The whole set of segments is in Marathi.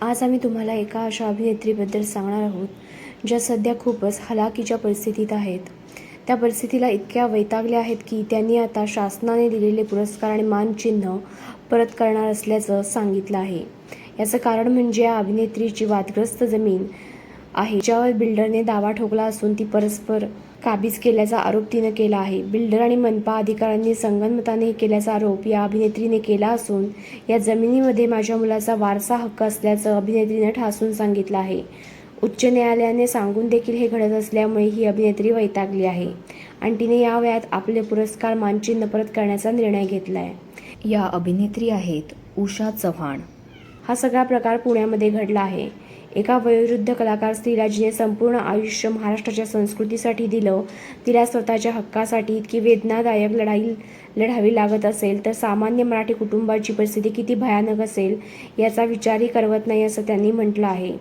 आज आम्ही तुम्हाला एका अशा अभिनेत्रीबद्दल सांगणार आहोत ज्या सध्या खूपच हलाखीच्या परिस्थितीत आहेत. त्या परिस्थितीला इतक्या वैतागल्या आहेत की त्यांनी आता शासनाने दिलेले पुरस्कार आणि मानचिन्ह परत करणार असल्याचं सांगितलं आहे. याचं कारण म्हणजे या अभिनेत्रीची वादग्रस्त जमीन आहे ज्यावर बिल्डरने दावा ठोकला असून ती परस्पर काबीज केल्याचा आरोप तिनं केला आहे. बिल्डर आणि मनपा अधिकाऱ्यांनी संगनमताने केल्याचा आरोप या अभिनेत्रीने केला असून या जमिनीमध्ये माझ्या मुलाचा वारसा हक्क असल्याचं अभिनेत्रीनं ठासून सांगितलं आहे. उच्च न्यायालयाने सांगून देखील हे घडत असल्यामुळे ही अभिनेत्री वैतागली आहे आणि तिने या वयात आपले पुरस्कार मानचिन्ह परत करण्याचा निर्णय घेतला आहे. या अभिनेत्री आहेत उषा चव्हाण. हा सगळा प्रकार पुण्यामध्ये घडला आहे. एका वयोवृद्ध कलाकार स्त्रीला जिने संपूर्ण आयुष्य महाराष्ट्राच्या संस्कृतीसाठी दिलं, तिला स्वतःच्या हक्कासाठी इतकी वेदनादायक लढाई लढावी लागत असेल तर सामान्य मराठी कुटुंबाची परिस्थिती किती भयानक असेल याचा विचारही करवत नाही असं त्यांनी म्हटलं आहे.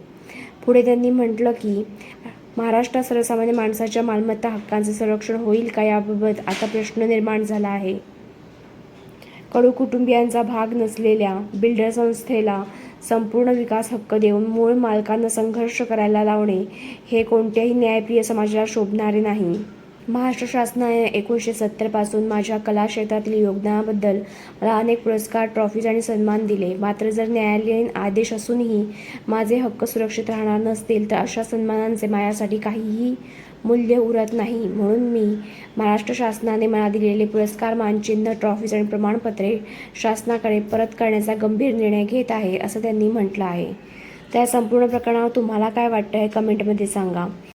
पुढे त्यांनी म्हटलं की महाराष्ट्रात सर्वसामान्य माणसाच्या मालमत्ता हक्कांचे संरक्षण होईल का याबाबत आता प्रश्न निर्माण झाला आहे. कडू कुटुंबियांचा भाग नसलेल्या बिल्डर संस्थेला संपूर्ण विकास हक्क देऊन मूळ मालकांना संघर्ष करायला लावणे हे कोणत्याही न्यायप्रिय समाजाला शोभणारे नाही. महाराष्ट्र शासनाने 1970 पासून माझ्या कला क्षेत्रातील योगदानाबद्दल मला अनेक पुरस्कार, ट्रॉफीज आणि सन्मान दिले. मात्र जर न्यायालयीन आदेश असूनही माझे हक्क सुरक्षित राहणार नसतील तर अशा सन्मानांचे माझ्यासाठी काहीही मूल्य उरत नाही. म्हणून मी महाराष्ट्र शासनाने मला दिलेले पुरस्कार, मानचिन्ह, ट्रॉफीज आणि प्रमाणपत्रे शासनाकडे परत करण्याचा गंभीर निर्णय घेत आहे असं त्यांनी म्हटलं आहे. त्या संपूर्ण प्रकरणावर तुम्हाला काय वाटतं हे कमेंटमध्ये सांगा.